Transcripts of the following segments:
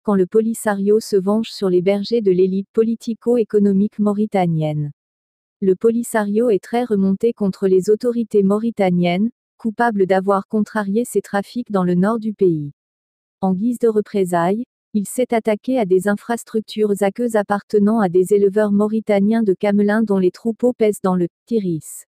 quand le Polisario se venge sur les bergers de l'élite politico-économique mauritanienne. Le Polisario est très remonté contre les autorités mauritaniennes, coupables d'avoir contrarié ces trafics dans le nord du pays. En guise de représailles, il s'est attaqué à des infrastructures aqueuses appartenant à des éleveurs mauritaniens de camelins dont les troupeaux pèsent dans le Tiris.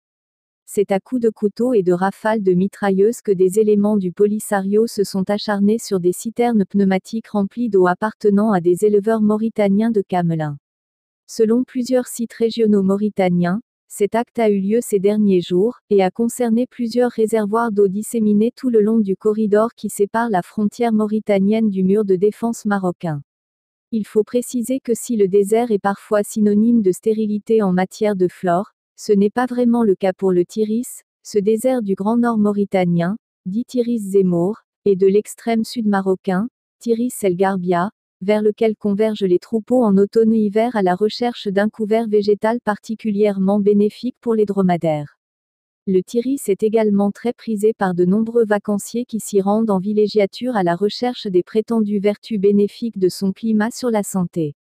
C'est à coups de couteau et de rafales de mitrailleuses que des éléments du Polisario se sont acharnés sur des citernes pneumatiques remplies d'eau appartenant à des éleveurs mauritaniens de camelins. Selon plusieurs sites régionaux mauritaniens, cet acte a eu lieu ces derniers jours, et a concerné plusieurs réservoirs d'eau disséminés tout le long du corridor qui sépare la frontière mauritanienne du mur de défense marocain. Il faut préciser que si le désert est parfois synonyme de stérilité en matière de flore, ce n'est pas vraiment le cas pour le Tiris, ce désert du Grand Nord mauritanien, dit Tiris Zemmour, et de l'extrême sud marocain, Tiris El Garbia, vers lequel convergent les troupeaux en automne et hiver à la recherche d'un couvert végétal particulièrement bénéfique pour les dromadaires. Le Tiris est également très prisé par de nombreux vacanciers qui s'y rendent en villégiature à la recherche des prétendues vertus bénéfiques de son climat sur la santé.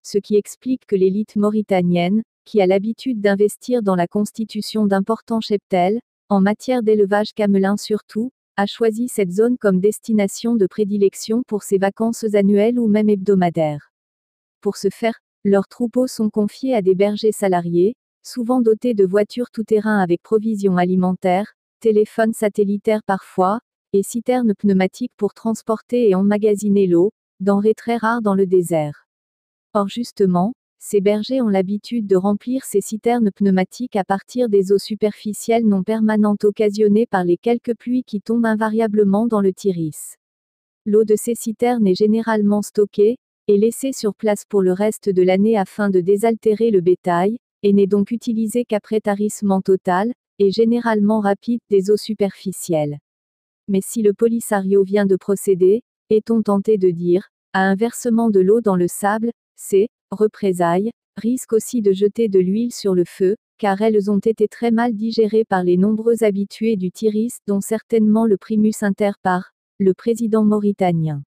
Ce qui explique que l'élite mauritanienne, qui a l'habitude d'investir dans la constitution d'importants cheptels, en matière d'élevage camelin surtout, a choisi cette zone comme destination de prédilection pour ses vacances annuelles ou même hebdomadaires. Pour ce faire, leurs troupeaux sont confiés à des bergers salariés, souvent dotés de voitures tout-terrain avec provisions alimentaires, téléphones satellitaires parfois, et citernes pneumatiques pour transporter et emmagasiner l'eau, denrée très rare dans le désert. Or justement, ces bergers ont l'habitude de remplir ces citernes pneumatiques à partir des eaux superficielles non permanentes occasionnées par les quelques pluies qui tombent invariablement dans le Tiris. L'eau de ces citernes est généralement stockée, et laissée sur place pour le reste de l'année afin de désaltérer le bétail, et n'est donc utilisée qu'après tarissement total, et généralement rapide des eaux superficielles. Mais si le Polisario vient de procéder, est-on tenté de dire, à un versement de l'eau dans le sable, ces représailles risquent aussi de jeter de l'huile sur le feu, car elles ont été très mal digérées par les nombreux habitués du Tiris, dont certainement le primus inter par le président mauritanien.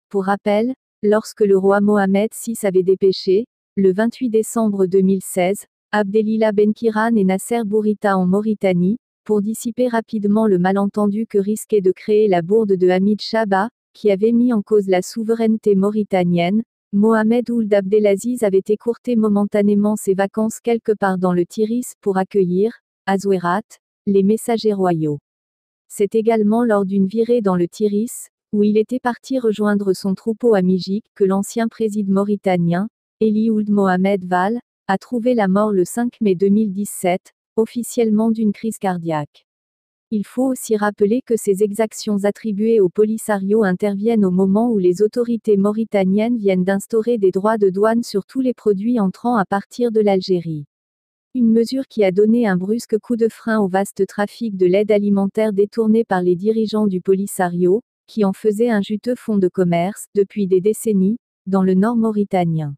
Pour rappel, lorsque le roi Mohamed VI avait dépêché, le 28 décembre 2016, Abdelila Benkiran et Nasser Bourita en Mauritanie, pour dissiper rapidement le malentendu que risquait de créer la bourde de Hamid Chaba, qui avait mis en cause la souveraineté mauritanienne, Mohamed Ould Abdelaziz avait écourté momentanément ses vacances quelque part dans le Tiris pour accueillir, à Zouérat, les messagers royaux. C'est également lors d'une virée dans le Tiris, où il était parti rejoindre son troupeau à Mijik, que l'ancien président mauritanien, Eli Ould Mohamed Val, a trouvé la mort le 5 mai 2017, officiellement d'une crise cardiaque. Il faut aussi rappeler que ces exactions attribuées au Polisario interviennent au moment où les autorités mauritaniennes viennent d'instaurer des droits de douane sur tous les produits entrant à partir de l'Algérie. Une mesure qui a donné un brusque coup de frein au vaste trafic de l'aide alimentaire détourné par les dirigeants du Polisario, qui en faisaient un juteux fonds de commerce, depuis des décennies, dans le nord mauritanien.